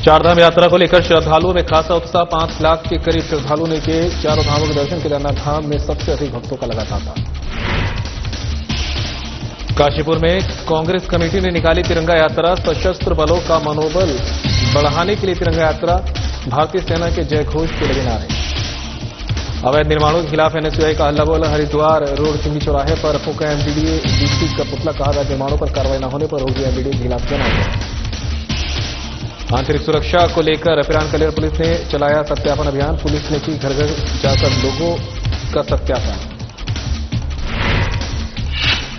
चारधाम यात्रा को लेकर श्रद्धालुओं में खासा उत्साह। 5 लाख के करीब श्रद्धालुओं ने किए चारों धामों के दर्शन। केदारनाथ धाम में सबसे अधिक भक्तों का लगा तांता। काशीपुर में कांग्रेस कमेटी ने निकाली तिरंगा यात्रा। सशस्त्र बलों का मनोबल बढ़ाने के लिए तिरंगा यात्रा। भारतीय सेना के जय घोष के लगे नारे। अवैध निर्माणों के खिलाफ एनएसयूआई का हल्ला बोल। हरिद्वार रोड चुंगी चौराहे पर फूका एमडीडीए डीसी का पुतला। कहा अवैध निर्माणों पर कार्रवाई न होने पर होगी एमडीडीए के खिलाफ जन आंदोलन। आंतरिक सुरक्षा को लेकर पिरान कलियर पुलिस ने चलाया सत्यापन अभियान। पुलिस ने की घर घर जाकर लोगों का सत्यापन।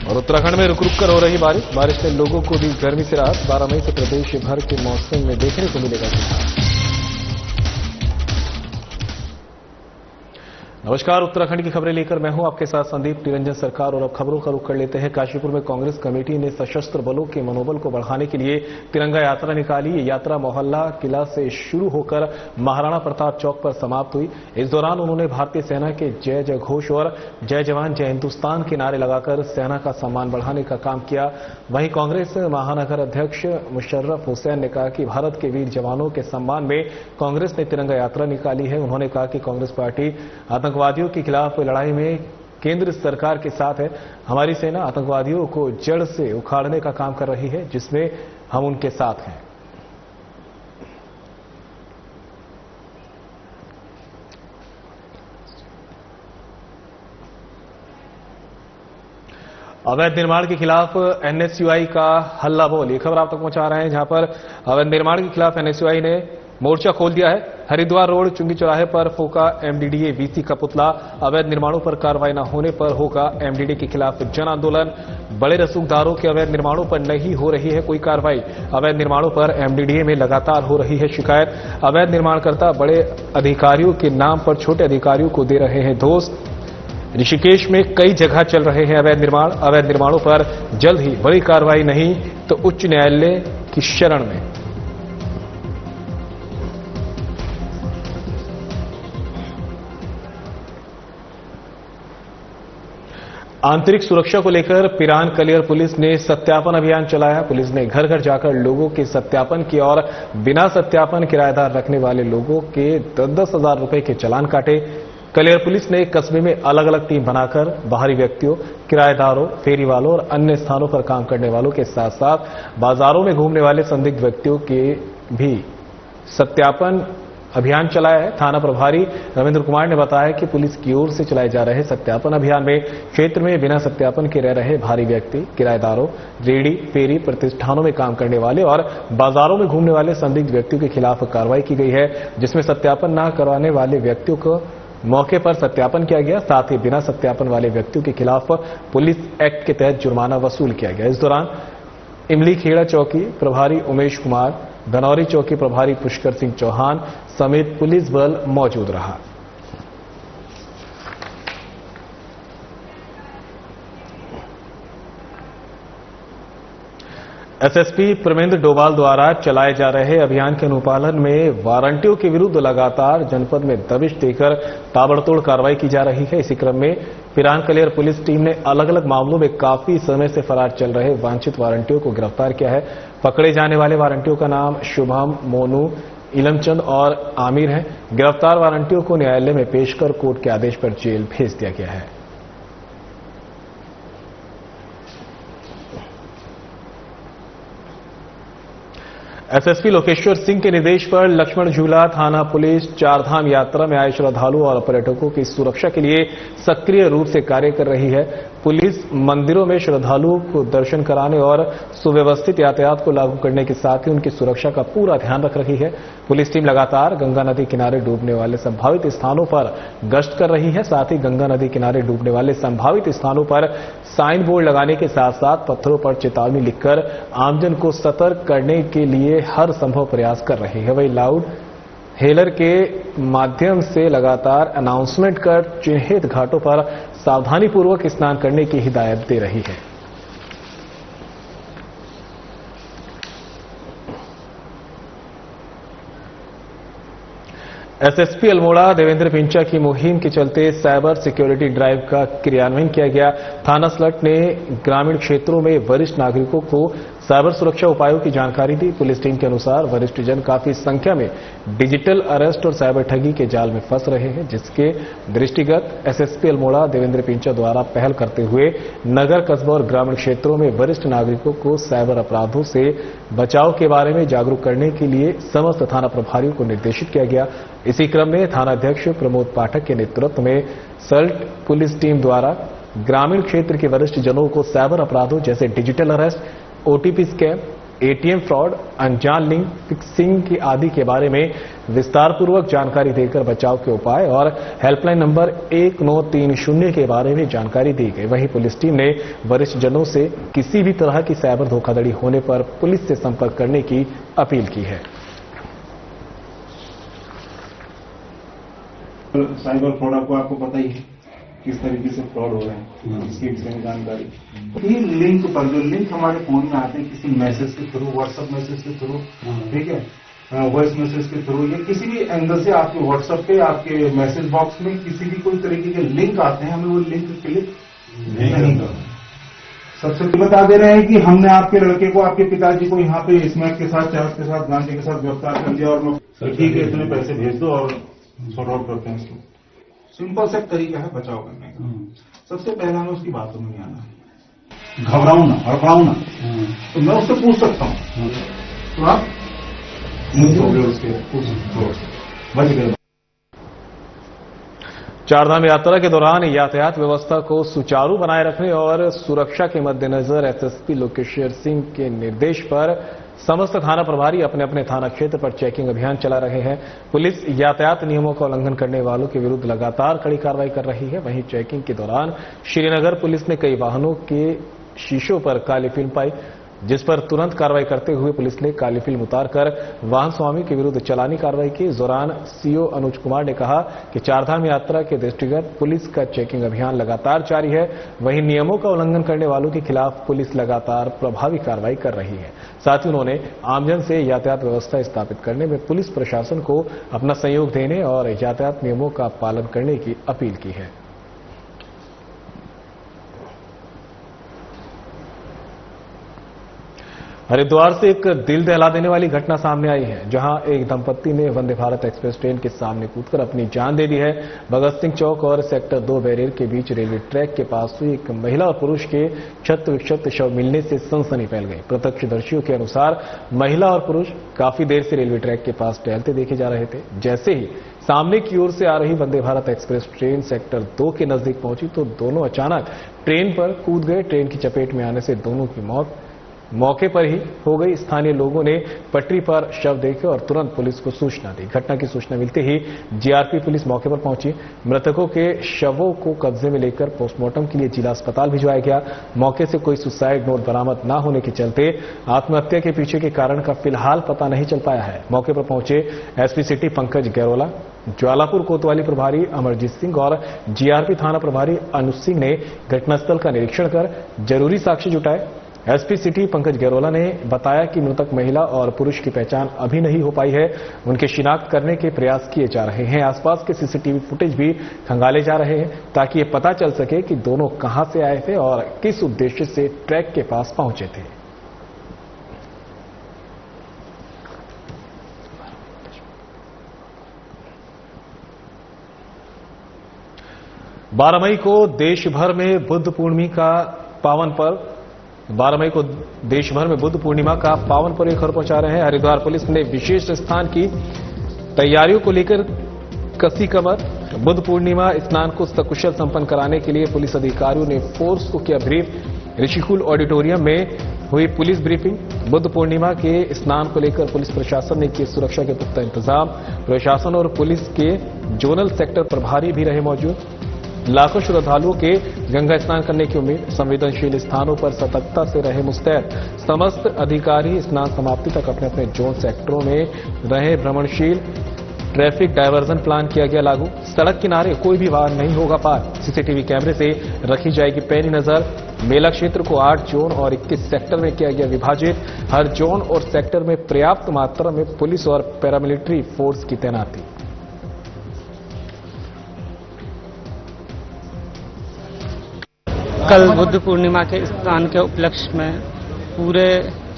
और उत्तराखंड में रुक रुक कर हो रही बारिश ने लोगों को दी गर्मी से राहत। 12 मई से प्रदेश भर के मौसम में देखने को मिलेगा सुधार। नमस्कार, उत्तराखंड की खबरें लेकर मैं हूं आपके साथ संदीप निरंजन सरकार। और अब खबरों का रुख कर लेते हैं। काशीपुर में कांग्रेस कमेटी ने सशस्त्र बलों के मनोबल को बढ़ाने के लिए तिरंगा यात्रा निकाली। ये यात्रा मोहल्ला किला से शुरू होकर महाराणा प्रताप चौक पर समाप्त हुई। इस दौरान उन्होंने भारतीय सेना के जय जय घोष और जय जवान जय हिंदुस्तान के नारे लगाकर सेना का सम्मान बढ़ाने का काम किया। वहीं कांग्रेस महानगर अध्यक्ष मुशर्रफ हुसैन ने कहा कि भारत के वीर जवानों के सम्मान में कांग्रेस ने तिरंगा यात्रा निकाली है। उन्होंने कहा कि कांग्रेस पार्टी आतंकवादियों के खिलाफ लड़ाई में केंद्र सरकार के साथ है। हमारी सेना आतंकवादियों को जड़ से उखाड़ने का काम कर रही है, जिसमें हम उनके साथ हैं। अवैध निर्माण के खिलाफ एनएसयूआई का हल्ला बोल। ये खबर आप तक पहुंचा रहे हैं, जहां पर अवैध निर्माण के खिलाफ एनएसयूआई ने मोर्चा खोल दिया है। हरिद्वार रोड चुंगी चौराहे पर फूका एमडीडीए वीसी का पुतला। अवैध निर्माणों पर कार्रवाई न होने पर होगा एमडीडीए के खिलाफ जन आंदोलन। बड़े रसूखदारों के अवैध निर्माणों पर नहीं हो रही है कोई कार्रवाई। अवैध निर्माणों पर एमडीडीए में लगातार हो रही है शिकायत। अवैध निर्माणकर्ता बड़े अधिकारियों के नाम पर छोटे अधिकारियों को दे रहे हैं दोष। ऋषिकेश में कई जगह चल रहे हैं अवैध निर्माण। अवैध निर्माणों पर जल्द ही बड़ी कार्रवाई नहीं तो उच्च न्यायालय की शरण में। आंतरिक सुरक्षा को लेकर पिरान कलियर पुलिस ने सत्यापन अभियान चलाया। पुलिस ने घर घर जाकर लोगों के सत्यापन किया और बिना सत्यापन किराएदार रखने वाले लोगों के 10-10 हजार रुपए के चालान काटे। कलियर पुलिस ने कस्बे में अलग अलग टीम बनाकर बाहरी व्यक्तियों, किराएदारों, फेरी वालों और अन्य स्थानों पर काम करने वालों के साथ साथ बाजारों में घूमने वाले संदिग्ध व्यक्तियों के भी सत्यापन अभियान चलाया है। थाना प्रभारी रविंद्र कुमार ने बताया कि पुलिस की ओर से चलाए जा रहे सत्यापन अभियान में क्षेत्र में बिना सत्यापन के रह रहे भारी व्यक्ति, किराएदारों, रेडी, फेरी, प्रतिष्ठानों में काम करने वाले और बाजारों में घूमने वाले संदिग्ध व्यक्तियों के खिलाफ कार्रवाई की गई है, जिसमें सत्यापन न करवाने वाले व्यक्तियों को मौके पर सत्यापन किया गया। साथ ही बिना सत्यापन वाले व्यक्तियों के खिलाफ पुलिस एक्ट के तहत जुर्माना वसूल किया गया। इस दौरान इमली खेड़ा चौकी प्रभारी उमेश कुमार, धनौरी चौकी प्रभारी पुष्कर सिंह चौहान समेत पुलिस बल मौजूद रहा। एसएसपी प्रमेंद्र डोभाल द्वारा चलाए जा रहे अभियान के अनुपालन में वारंटियों के विरुद्ध लगातार जनपद में दबिश देकर ताबड़तोड़ कार्रवाई की जा रही है। इसी क्रम में पिरान कलियर पुलिस टीम ने अलग अलग मामलों में काफी समय से फरार चल रहे वांछित वारंटियों को गिरफ्तार किया है। पकड़े जाने वाले वारंटियों का नाम शुभम, मोनू, इलमचंद और आमिर है। गिरफ्तार वारंटियों को न्यायालय में पेश कर कोर्ट के आदेश पर जेल भेज दिया गया है। एसएसपी लोकेश्वर सिंह के निर्देश पर लक्ष्मण झूला थाना पुलिस चारधाम यात्रा में आए श्रद्धालुओं और पर्यटकों की सुरक्षा के लिए सक्रिय रूप से कार्य कर रही है। पुलिस मंदिरों में श्रद्धालुओं को दर्शन कराने और सुव्यवस्थित यातायात को लागू करने के साथ ही उनकी सुरक्षा का पूरा ध्यान रख रही है। पुलिस टीम लगातार गंगा नदी किनारे डूबने वाले संभावित स्थानों पर गश्त कर रही है। साथ ही गंगा नदी किनारे डूबने वाले संभावित स्थानों पर साइन बोर्ड लगाने के साथ साथ पत्थरों पर चेतावनी लिखकर आमजन को सतर्क करने के लिए हर संभव प्रयास कर रही है। वही लाउड हेलर के माध्यम से लगातार अनाउंसमेंट कर चिन्हित घाटों पर सावधानीपूर्वक स्नान करने की हिदायत दे रही है। एसएसपी अल्मोड़ा देवेंद्र पिंचा की मुहिम के चलते साइबर सिक्योरिटी ड्राइव का क्रियान्वयन किया गया। थाना स्लट ने ग्रामीण क्षेत्रों में वरिष्ठ नागरिकों को साइबर सुरक्षा उपायों की जानकारी दी। पुलिस टीम के अनुसार वरिष्ठ जन काफी संख्या में डिजिटल अरेस्ट और साइबर ठगी के जाल में फंस रहे हैं, जिसके दृष्टिगत एसएसपी अल्मोड़ा देवेंद्र पिंचा द्वारा पहल करते हुए नगर, कस्बा और ग्रामीण क्षेत्रों में वरिष्ठ नागरिकों को साइबर अपराधों से बचाव के बारे में जागरूक करने के लिए समस्त थाना प्रभारियों को निर्देशित किया गया। इसी क्रम में थानाध्यक्ष प्रमोद पाठक के नेतृत्व में सल्ट पुलिस टीम द्वारा ग्रामीण क्षेत्र के वरिष्ठ जनों को साइबर अपराधों जैसे digital arrest, OTP scam, ATM fraud, अनजान लिंक फिक्सिंग की आदि के बारे में विस्तारपूर्वक जानकारी देकर बचाव के उपाय और हेल्पलाइन नंबर 1930 के बारे में जानकारी दी गई। वहीं पुलिस टीम ने वरिष्ठ जनों से किसी भी तरह की साइबर धोखाधड़ी होने पर पुलिस से संपर्क करने की अपील की है। साइबर फ्रॉड आपको पता ही है किस तरीके से फ्रॉड हो रहे हैं, इसके विषय में जानकारी। ये लिंक पर जो लिंक हमारे फोन में आते हैं किसी मैसेज के थ्रू, व्हाट्सएप मैसेज के थ्रू, ठीक है, वॉइस मैसेज के थ्रू, या किसी भी एंगल से आपके व्हाट्सएप पे, आपके मैसेज बॉक्स में किसी भी कोई तरीके के लिंक आते हैं, हमें वो लिंक क्लिक नहीं करना। सबसे बता दे रहे हैं कि हमने आपके लड़के को, आपके पिताजी को यहाँ पे स्मैक के साथ, चरस के साथ, गांजे के साथ गिरफ्तार कर दिया और ठीक है इतने पैसे भेज दो और सॉर्ट आउट करते हैं इसको। सिंपल सा तरीका है बचाव करने का। सबसे पहला हमें उसकी बातों में नहीं आना, घबराऊं ना, हड़बड़ाऊं ना। तो मैं उससे पूछ सकता हूं, तो आप उसके बच गए। चारधाम यात्रा के दौरान यातायात व्यवस्था को सुचारू बनाए रखने और सुरक्षा के मद्देनजर एसएसपी लोकेश्वर सिंह के निर्देश पर समस्त थाना प्रभारी अपने अपने थाना क्षेत्र पर चेकिंग अभियान चला रहे हैं। पुलिस यातायात नियमों का उल्लंघन करने वालों के विरुद्ध लगातार कड़ी कार्रवाई कर रही है। वहीं चेकिंग के दौरान श्रीनगर पुलिस ने कई वाहनों के शीशों पर काली फिल्म पाई, जिस पर तुरंत कार्रवाई करते हुए पुलिस ने काली फिल्म उतारकर वाहन स्वामी के विरुद्ध चालानी कार्रवाई की। इस दौरान सीओ अनुज कुमार ने कहा कि चारधाम यात्रा के दृष्टिगत पुलिस का चेकिंग अभियान लगातार जारी है। वहीं नियमों का उल्लंघन करने वालों के खिलाफ पुलिस लगातार प्रभावी कार्रवाई कर रही है। साथ ही उन्होंने आमजन से यातायात व्यवस्था स्थापित करने में पुलिस प्रशासन को अपना सहयोग देने और यातायात नियमों का पालन करने की अपील की है। हरिद्वार से एक दिल दहला देने वाली घटना सामने आई है, जहां एक दंपत्ति ने वंदे भारत एक्सप्रेस ट्रेन के सामने कूदकर अपनी जान दे दी है। भगत सिंह चौक और सेक्टर 2 बैरियर के बीच रेलवे ट्रैक के पास हुई एक महिला और पुरुष के क्षत विक्षत शव मिलने से सनसनी फैल गई। प्रत्यक्षदर्शियों के अनुसार महिला और पुरुष काफी देर से रेलवे ट्रैक के पास टहलते देखे जा रहे थे। जैसे ही सामने की ओर से आ रही Vande Bharat express train sector 2 के नजदीक पहुंची तो दोनों अचानक ट्रेन पर कूद गए। ट्रेन की चपेट में आने से दोनों की मौत मौके पर ही हो गई। स्थानीय लोगों ने पटरी पर शव देखे और तुरंत पुलिस को सूचना दी। घटना की सूचना मिलते ही जीआरपी पुलिस मौके पर पहुंची। मृतकों के शवों को कब्जे में लेकर पोस्टमार्टम के लिए जिला अस्पताल भिजवाया गया। मौके से कोई सुसाइड नोट बरामद न होने के चलते आत्महत्या के पीछे के कारण का फिलहाल पता नहीं चल पाया है। मौके पर पहुंचे एसपी सिटी पंकज गैरोला, ज्वालापुर कोतवाली प्रभारी अमरजीत सिंह और जीआरपी थाना प्रभारी अनुज सिंह ने घटनास्थल का निरीक्षण कर जरूरी साक्ष्य जुटाए। एसपी सिटी पंकज गैरोला ने बताया कि मृतक महिला और पुरुष की पहचान अभी नहीं हो पाई है। उनके शिनाख्त करने के प्रयास किए जा रहे हैं। आसपास के सीसीटीवी फुटेज भी खंगाले जा रहे हैं ताकि ये पता चल सके कि दोनों कहां से आए थे और किस उद्देश्य से ट्रैक के पास पहुंचे थे। बारह मई को देश भर में बुद्ध पूर्णिमा का पावन पर्व 12 मई को देश भर में बुद्ध पूर्णिमा का पावन पर्व खबर पहुंचा रहे हैं। हरिद्वार पुलिस ने विशेष स्थान की तैयारियों को लेकर कसी कमर। बुद्ध पूर्णिमा स्नान को सकुशल संपन्न कराने के लिए पुलिस अधिकारियों ने फोर्स को किया ब्रीफ। ऋषिकुल ऑडिटोरियम में हुई पुलिस ब्रीफिंग। बुद्ध पूर्णिमा के स्नान को लेकर पुलिस प्रशासन ने किए सुरक्षा के पुख्ता इंतजाम। प्रशासन और पुलिस के जोनल सेक्टर प्रभारी भी रहे मौजूद। लाखों श्रद्धालुओं के गंगा स्नान करने की उम्मीद। संवेदनशील स्थानों पर सतर्कता से रहे मुस्तैद। समस्त अधिकारी स्नान समाप्ति तक अपने अपने जोन सेक्टरों में रहे भ्रमणशील। ट्रैफिक डायवर्जन प्लान किया गया लागू। सड़क किनारे कोई भी वाहन नहीं होगा पार। सीसीटीवी कैमरे से रखी जाएगी पैनी नजर। मेला क्षेत्र को 8 जोन और 21 सेक्टर में किया गया विभाजित। हर जोन और सेक्टर में पर्याप्त मात्रा में पुलिस और पैरामिलिट्री फोर्स की तैनाती। कल बुद्ध पूर्णिमा के स्नान के उपलक्ष्य में पूरे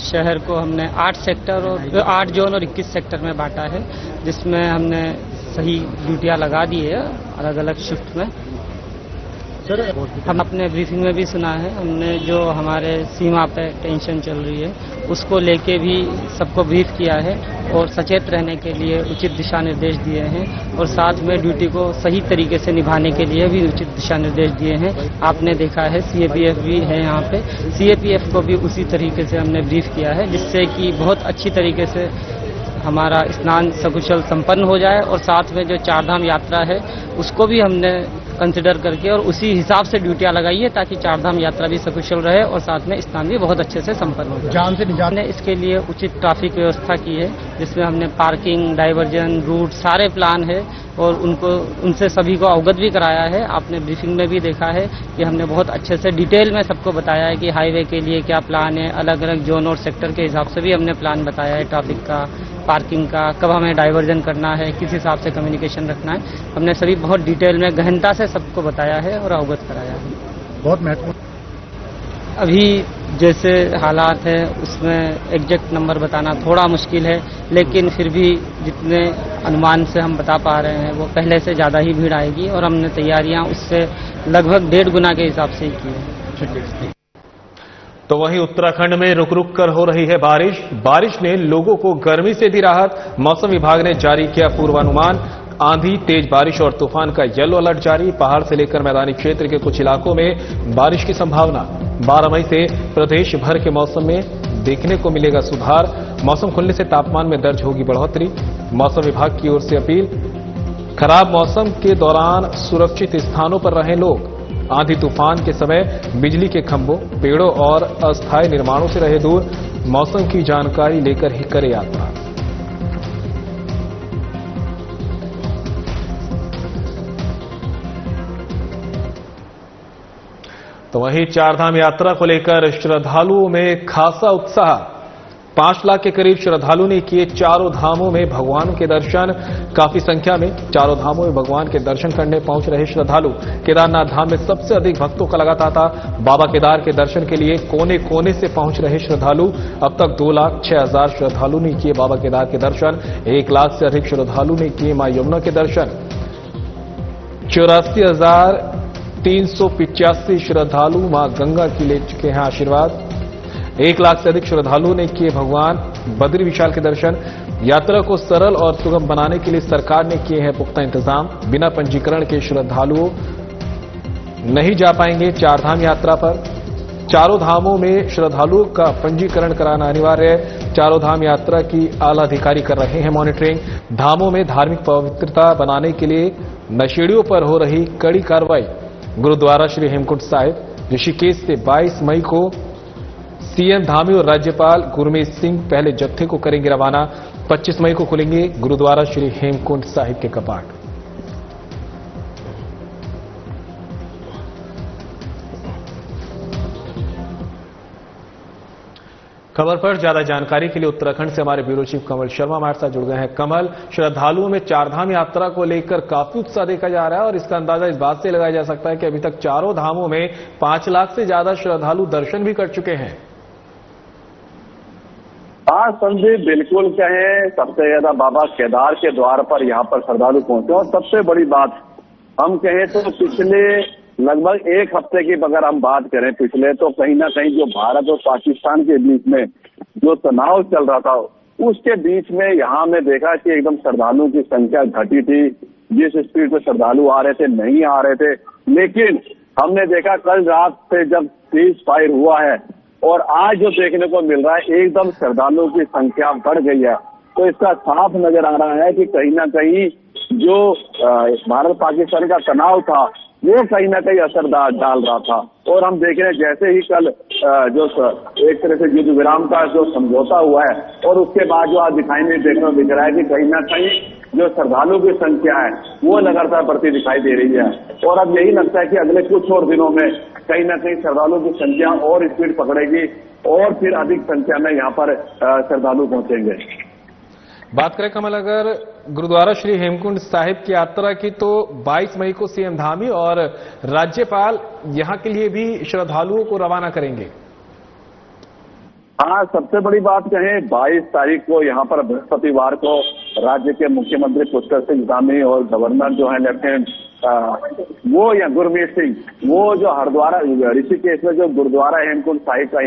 शहर को हमने 8 सेक्टर और 8 जोन और 21 सेक्टर में बांटा है, जिसमें हमने सही ड्यूटियां लगा दी है अलग अलग शिफ्ट में। हम अपने ब्रीफिंग में भी सुना है, हमने जो हमारे सीमा पे टेंशन चल रही है उसको लेके भी सबको ब्रीफ किया है और सचेत रहने के लिए उचित दिशा निर्देश दिए हैं और साथ में ड्यूटी को सही तरीके से निभाने के लिए भी उचित दिशा निर्देश दिए हैं। आपने देखा है सीएपीएफ भी है यहाँ पे, सीएपीएफ को भी उसी तरीके से हमने ब्रीफ किया है, जिससे कि बहुत अच्छी तरीके से हमारा स्नान सकुशल संपन्न हो जाए और साथ में जो चारधाम यात्रा है उसको भी हमने कंसिडर करके और उसी हिसाब से ड्यूटियां लगाई है ताकि चारधाम यात्रा भी सकुशल रहे और साथ में स्नान भी बहुत अच्छे से संपन्न हो जाए। जान से निजात हमने इसके लिए उचित ट्रैफिक व्यवस्था की है, जिसमें हमने पार्किंग, डाइवर्जन, रूट सारे प्लान है और उनसे सभी को अवगत भी कराया है। आपने ब्रीफिंग में भी देखा है कि हमने बहुत अच्छे से डिटेल में सबको बताया है कि हाईवे के लिए क्या प्लान है, अलग अलग जोन और सेक्टर के हिसाब से भी हमने प्लान बताया है, ट्रैफिक का, पार्किंग का, कब हमें डाइवर्जन करना है, किस हिसाब से कम्युनिकेशन रखना है। हमने सभी बहुत डिटेल में गहनता से सबको बताया है और अवगत कराया है। बहुत महत्वपूर्ण। अभी जैसे हालात है उसमें एग्जैक्ट नंबर बताना थोड़ा मुश्किल है, लेकिन फिर भी जितने अनुमान से हम बता पा रहे हैं वो पहले से ज़्यादा ही भीड़ आएगी और हमने तैयारियां उससे लगभग 1.5 गुना के हिसाब से ही की है। तो वहीं उत्तराखंड में रुक रुक कर हो रही है बारिश ने लोगों को गर्मी से दी राहत। मौसम विभाग ने जारी किया पूर्वानुमान, आंधी, तेज बारिश और तूफान का येलो अलर्ट जारी। पहाड़ से लेकर मैदानी क्षेत्र के कुछ इलाकों में बारिश की संभावना। 12 मई से प्रदेश भर के मौसम में देखने को मिलेगा सुधार। मौसम खुलने से तापमान में दर्ज होगी बढ़ोतरी। मौसम विभाग की ओर से अपील, खराब मौसम के दौरान सुरक्षित स्थानों पर रहें लोग। आंधी तूफान के समय बिजली के खंभों, पेड़ों और अस्थायी निर्माणों से रहे दूर। मौसम की जानकारी लेकर ही करें यात्रा। तो वहीं चारधाम यात्रा को लेकर श्रद्धालुओं में खासा उत्साह। 5 लाख के करीब श्रद्धालुओं ने किए चारों धामों में भगवान के दर्शन। काफी संख्या में चारों धामों में भगवान के दर्शन करने पहुंच रहे श्रद्धालु। केदारनाथ धाम में सबसे अधिक भक्तों का लगा तांता। बाबा केदार के दर्शन के लिए कोने कोने से पहुंच रहे श्रद्धालु। अब तक 2,06,000 श्रद्धालु ने किए बाबा केदार के दर्शन। 1 लाख से अधिक श्रद्धालु ने किए मां यमुना के दर्शन। 84,385 श्रद्धालु मां गंगा की ले चुके हैं आशीर्वाद। 1 लाख से अधिक श्रद्धालुओं ने किए भगवान बद्री विशाल के दर्शन। यात्रा को सरल और सुगम बनाने के लिए सरकार ने किए हैं पुख्ता इंतजाम। बिना पंजीकरण के श्रद्धालुओं नहीं जा पाएंगे चारधाम यात्रा पर। चारों धामों में श्रद्धालुओं का पंजीकरण कराना अनिवार्य है। चारों धाम यात्रा की आला अधिकारी कर रहे हैं मॉनिटरिंग। धामों में धार्मिक पवित्रता बनाने के लिए नशेड़ियों पर हो रही कड़ी कार्रवाई। गुरुद्वारा श्री हेमकुंड साहिब ऋषिकेश से 22 मई को सीएम धामी और राज्यपाल गुरमीत सिंह पहले जत्थे को करेंगे रवाना। 25 मई को खुलेंगे गुरुद्वारा श्री हेमकुंड साहिब के कपाट। खबर पर ज्यादा जानकारी के लिए उत्तराखंड से हमारे ब्यूरो चीफ कमल शर्मा हमारे साथ जुड़ गए हैं। कमल, श्रद्धालुओं में चारधाम यात्रा को लेकर काफी उत्साह देखा जा रहा है और इसका अंदाजा इस बात से लगाया जा सकता है कि अभी तक चारों धामों में 5 लाख से ज्यादा श्रद्धालु दर्शन भी कर चुके हैं। हाँ संदीप, बिल्कुल कहें सबसे ज्यादा बाबा केदार के द्वार पर यहाँ पर श्रद्धालु पहुंचे और सबसे बड़ी बात हम कहें तो पिछले लगभग 1 हफ्ते की अगर हम बात करें पिछले, तो कहीं ना कहीं जो भारत और पाकिस्तान के बीच में जो तनाव चल रहा था उसके बीच में यहाँ में देखा कि एकदम श्रद्धालुओं की संख्या घटी थी। जिस स्पीड पे श्रद्धालु आ रहे थे नहीं आ रहे थे, लेकिन हमने देखा कल रात से जब सीज फायर हुआ है और आज जो देखने को मिल रहा है एकदम श्रद्धालुओं की संख्या बढ़ गई है। तो इसका साफ नजर आ रहा है कि कहीं ना कहीं जो भारत पाकिस्तान का तनाव था वो कहीं ना कहीं असर डाल रहा था। और हम देख रहे हैं जैसे ही कल जो एक तरह से युद्ध विराम का जो समझौता हुआ है और उसके बाद जो आज दिखाई में देखने को दिख रहा है कि कहीं ना कहीं जो श्रद्धालुओं की संख्या है वो लगातार बढ़ती दिखाई दे रही है। और अब यही लगता है कि अगले कुछ और दिनों में कहीं ना कहीं श्रद्धालुओं की संख्या और स्पीड पकड़ेगी और फिर अधिक संख्या में यहाँ पर श्रद्धालु पहुंचेंगे। बात करें कमल, अगर गुरुद्वारा श्री हेमकुंड साहिब की यात्रा की, तो 22 मई को सीएम धामी और राज्यपाल यहां के लिए भी श्रद्धालुओं को रवाना करेंगे। हाँ, सबसे बड़ी बात कहें 22 तारीख को यहाँ पर बृहस्पतिवार को राज्य के मुख्यमंत्री पुष्कर सिंह धामी और गवर्नर जो है लेफ्टिनेंट वो या गुरमीत सिंह वो जो हरिद्वार ऋषिकेश में जो गुरुद्वारा हेमकुंड साहिब का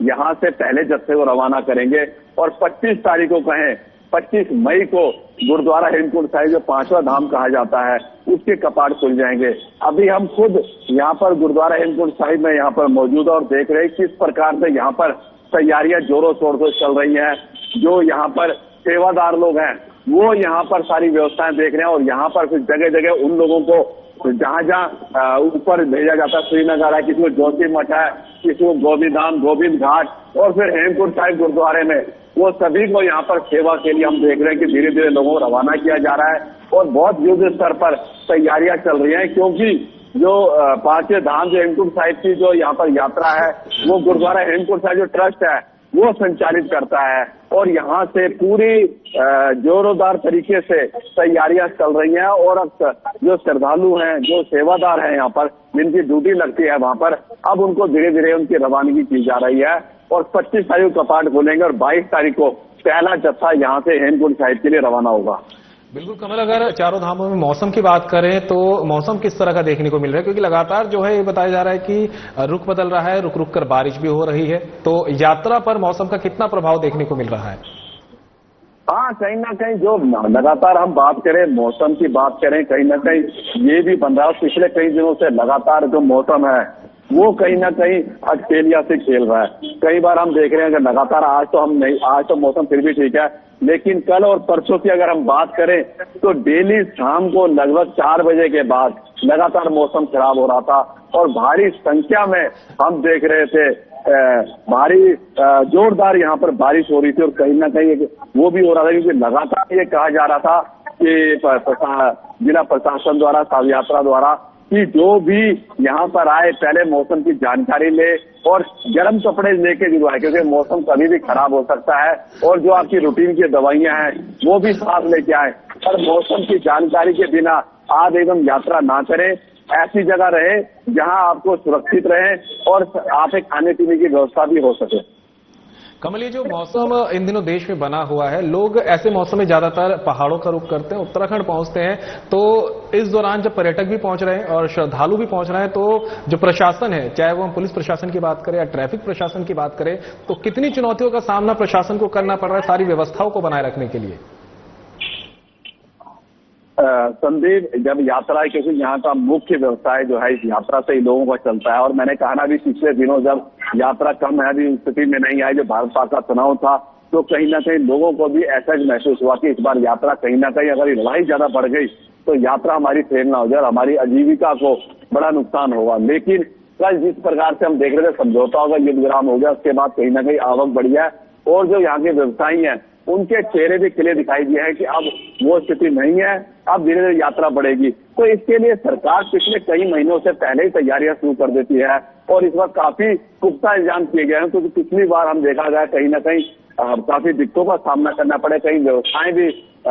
यहाँ से पहले जत्थे को रवाना करेंगे और 25 तारीख को कहें 25 मई को गुरुद्वारा हेमकुंड साहिब जो 5वां धाम कहा जाता है उसके कपाट खुल जाएंगे। अभी हम खुद यहाँ पर गुरुद्वारा हेमकुंड साहिब में यहाँ पर मौजूद और देख रहे हैं किस प्रकार से यहाँ पर तैयारियां जोरों शोर से चल रही हैं। जो यहाँ पर सेवादार लोग हैं वो यहाँ पर सारी व्यवस्थाएं देख रहे हैं और यहाँ पर फिर जगह जगह उन लोगों को जहाँ जहाँ ऊपर भेजा जाता है, श्रीनगर है, किसी को जोशी मठ है, किसी को गोविंदधाम गोविंद घाट और फिर हेमकुंड साहिब गुरुद्वारे में वो सभी को यहाँ पर सेवा के लिए हम देख रहे हैं कि धीरे धीरे लोगों को रवाना किया जा रहा है और बहुत युद्ध स्तर पर तैयारियां चल रही हैं। क्योंकि जो 5वें धाम जो हेमकुंड साहिब की जो यहाँ पर यात्रा है वो गुरुद्वारा हेमकुंड साहिब जो ट्रस्ट है वो संचालित करता है और यहाँ से पूरी जोरोदार तरीके से तैयारियां चल रही हैं और अब जो श्रद्धालु हैं जो सेवादार हैं यहाँ पर जिनकी ड्यूटी लगती है वहां पर अब उनको धीरे धीरे उनकी रवानगी की जा रही है और 25 तारीख को कपाट खोलेंगे और 22 तारीख को पहला जत्था यहाँ से हेमकुंड साहिब के लिए रवाना होगा। बिल्कुल कमल, अगर चारों धामों में मौसम की बात करें तो मौसम किस तरह का देखने को मिल रहा है? क्योंकि लगातार जो है ये बताया जा रहा है कि रुख बदल रहा है, रुक रुक कर बारिश भी हो रही है, तो यात्रा पर मौसम का कितना प्रभाव देखने को मिल रहा है? हाँ, कहीं ना कहीं जो लगातार हम बात करें मौसम की बात करें कहीं ना कहीं ये भी बन रहा है। पिछले कई दिनों से लगातार जो मौसम है वो कहीं ना कहीं ऑस्ट्रेलिया से खेल रहा है। कई बार हम देख रहे हैं कि लगातार आज तो मौसम फिर भी ठीक है, लेकिन कल और परसों की अगर हम बात करें तो डेली शाम को लगभग 4 बजे के बाद लगातार मौसम खराब हो रहा था और भारी संख्या में हम देख रहे थे भारी जोरदार यहाँ पर बारिश हो रही थी और कहीं ना कहीं वो भी हो रहा था क्योंकि लगातार ये कहा जा रहा था कि जिला प्रशासन द्वारा शव यात्रा द्वारा कि जो भी यहाँ पर आए पहले मौसम की जानकारी ले और गर्म कपड़े लेके जो आए क्योंकि मौसम कभी भी खराब हो सकता है और जो आपकी रूटीन की दवाइयां हैं वो भी साथ लेके आए। पर मौसम की जानकारी के बिना आज एकदम यात्रा ना करें, ऐसी जगह रहे जहां आपको सुरक्षित रहे और आप एक खाने पीने की व्यवस्था भी हो सके। कमल, ये जो मौसम इन दिनों देश में बना हुआ है, लोग ऐसे मौसम में ज्यादातर पहाड़ों का रुख करते हैं, उत्तराखंड पहुंचते हैं, तो इस दौरान जब पर्यटक भी पहुंच रहे हैं और श्रद्धालु भी पहुंच रहे हैं तो जो प्रशासन है, चाहे वो हम पुलिस प्रशासन की बात करें या ट्रैफिक प्रशासन की बात करें, तो कितनी चुनौतियों का सामना प्रशासन को करना पड़ रहा है सारी व्यवस्थाओं को बनाए रखने के लिए? संदीप, जब यात्रा है क्योंकि यहाँ का मुख्य व्यवसाय जो है इस यात्रा से ही लोगों का चलता है और मैंने कहा ना भी पिछले दिनों जब यात्रा कम है अभी स्थिति में नहीं आई, जो भारत पाक का चुनाव था तो कहीं ना कहीं लोगों को भी ऐसा महसूस हुआ कि इस बार यात्रा कहीं ना कहीं अगर लड़ाई ज्यादा बढ़ गई तो यात्रा हमारी फेल ना हो जाए, हमारी आजीविका को बड़ा नुकसान होगा। लेकिन कल जिस प्रकार से हम देख रहे थे समझौता होगा, युद्ध विराम हो गया, उसके बाद कहीं ना कहीं आवक बढ़ी है और जो यहाँ के व्यवसायी हैं उनके चेहरे भी खिले दिखाई दिए हैं कि अब वो स्थिति नहीं है, अब धीरे धीरे यात्रा बढ़ेगी। तो इसके लिए सरकार पिछले कई महीनों से पहले ही तैयारियां शुरू कर देती है और इस बार काफी पुख्ता इंतजाम किए गए हैं क्योंकि पिछली बार हम देखा गया कहीं ना कहीं काफी दिक्कतों का सामना करना पड़े, कई व्यवस्थाएं भी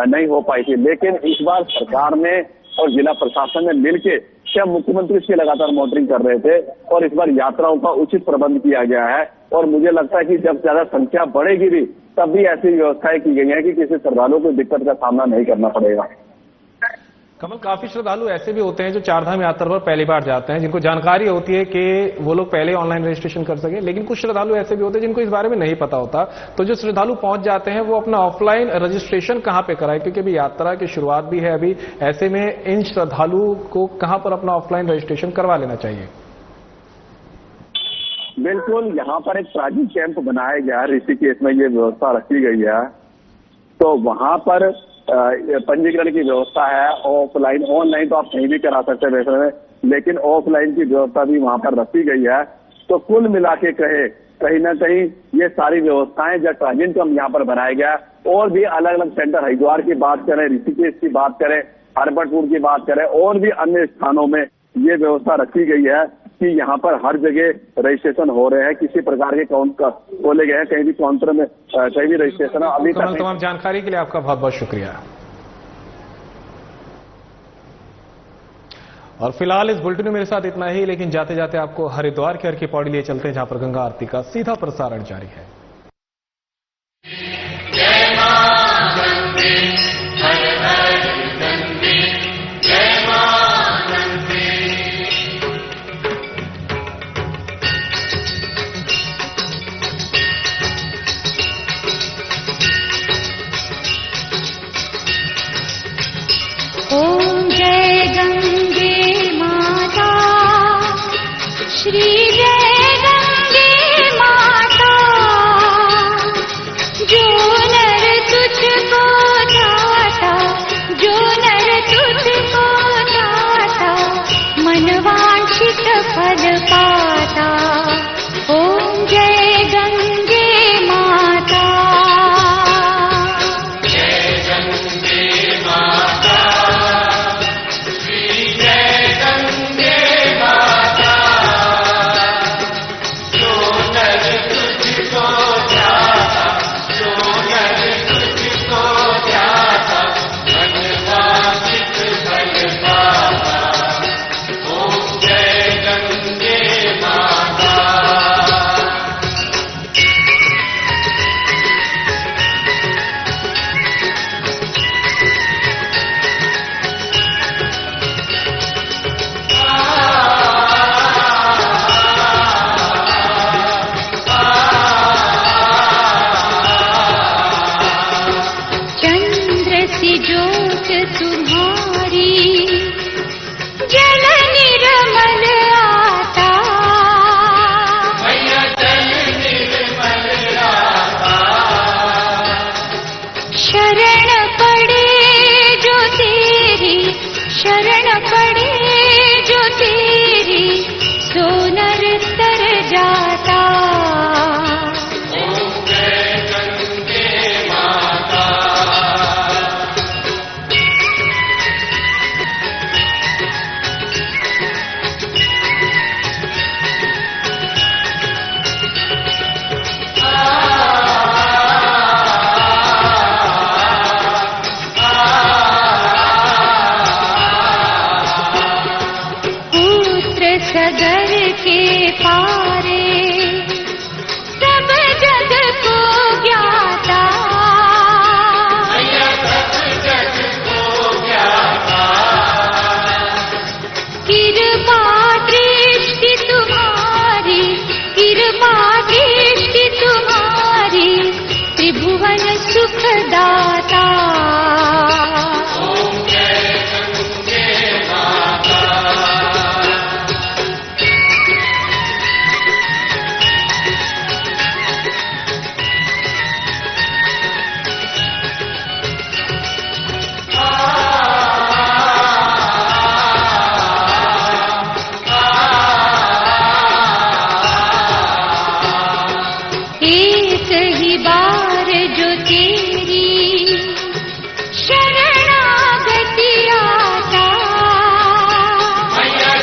नहीं हो पाई थी। लेकिन इस बार सरकार ने और जिला प्रशासन ने मिलकर क्या मुख्यमंत्री इसकी लगातार मॉनिटरिंग कर रहे थे और इस बार यात्राओं का उचित प्रबंध किया गया है और मुझे लगता है कि जब ज्यादा संख्या बढ़ेगी भी तब भी ऐसी व्यवस्थाएं की गई है कि किसी श्रद्धालु को दिक्कत का सामना नहीं करना पड़ेगा। कमल, काफी श्रद्धालु ऐसे भी होते हैं जो चारधाम यात्रा पर पहली बार जाते हैं, जिनको जानकारी होती है कि वो लोग पहले ऑनलाइन रजिस्ट्रेशन कर सके, लेकिन कुछ श्रद्धालु ऐसे भी होते हैं जिनको इस बारे में नहीं पता होता। तो जो श्रद्धालु पहुंच जाते हैं वो अपना ऑफलाइन रजिस्ट्रेशन कहां पे कराए, क्योंकि अभी यात्रा की शुरुआत भी है अभी, ऐसे में इन श्रद्धालु को कहां पर अपना ऑफलाइन रजिस्ट्रेशन करवा लेना चाहिए? बिल्कुल, यहाँ पर एक ट्रांजिट कैंप बनाया गया ऋषिकेश में, ये व्यवस्था रखी गई है। तो वहां पर पंजीकरण की व्यवस्था है, ऑफलाइन ऑनलाइन तो आप कहीं भी करा सकते हैं वैसे में, लेकिन ऑफलाइन की व्यवस्था भी वहां पर रखी गई है। तो कुल मिला के कहीं ना कहीं ये सारी व्यवस्थाएं जो ट्रांजिट कैंप यहाँ पर बनाया गया और भी अलग अलग सेंटर, हरिद्वार की बात करें, ऋषिकेश की बात करें, हरबटपुर की बात करें और भी अन्य स्थानों में ये व्यवस्था रखी गई है कि यहाँ पर हर जगह रजिस्ट्रेशन हो रहे हैं, किसी प्रकार के काउंटर खोले गए हैं, कहीं भी काउंटर में कहीं भी रजिस्ट्रेशन अभी तक। तमाम जानकारी के लिए आपका बहुत बहुत शुक्रिया। और फिलहाल इस बुलेटिन में मेरे साथ इतना ही, लेकिन जाते जाते आपको हरिद्वार की हर की पौड़ी लिए चलते हैं जहां पर गंगा आरती का सीधा प्रसारण जारी है। ओम जय गंगे माता, श्री जय गंगे माता, जो नर तुझको ध्याता, जो नर तुझको ध्याता, मन वांछित फल पाता। ओम जय गंगे माता। ज्योत तुम्हारी जल निर्मल आता, जल निर्मल आता, शरण पड़े जो तेरी, शरण पड़े जो तेरी, सो नर तर जाता। सगर के पारे सब जग को ज्ञाता, सब जग को ज्ञाता, कृपा दृष्टि तुम्हारी, कृपा दृष्टि तुम्हारी, त्रिभुवन सुखदाता। एक ही बार जो तेरी शरणागति आता,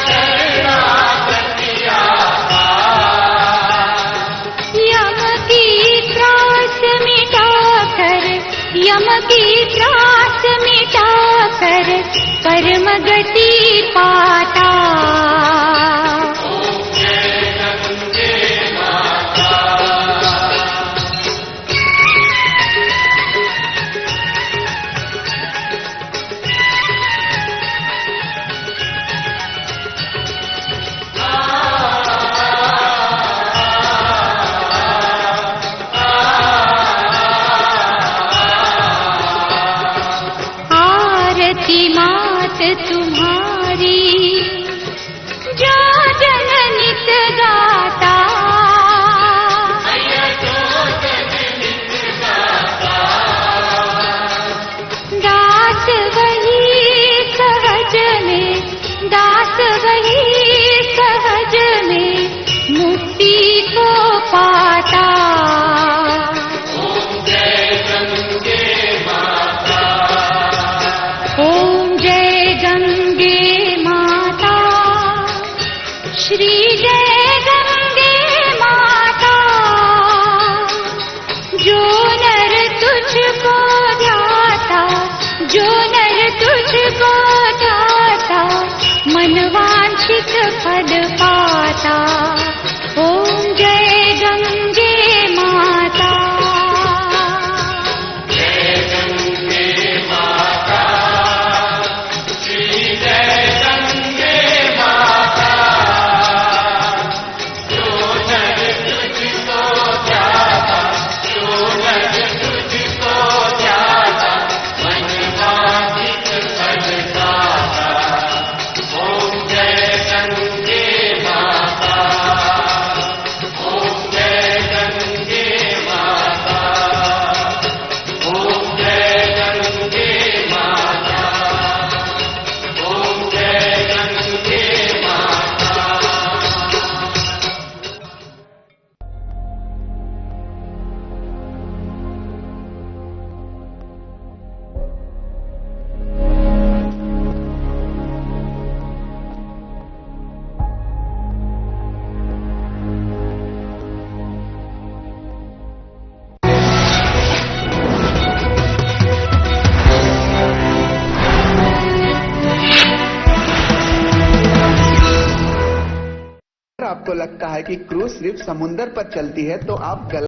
शरणागति आता, यम की त्रास मिटाकर, यम की त्रास मिटाकर, परम गति पाता। आरती मात तुम्हारी जो जन नित गाता, दास वही सहज में, दास वही सहज में, मुक्ति को पाता। ओम जय गंगे माता, ओम जय गंगे माता, श्री जय गंगे माता, जो नर तुझको ध्याता, जो नर तुझको ध्याता, मन वांछित फल पाता। ओम जय गंगे माता, जय गंगे आपको लगता है कि क्रूज सिर्फ समुंदर पर चलती है तो आप गलत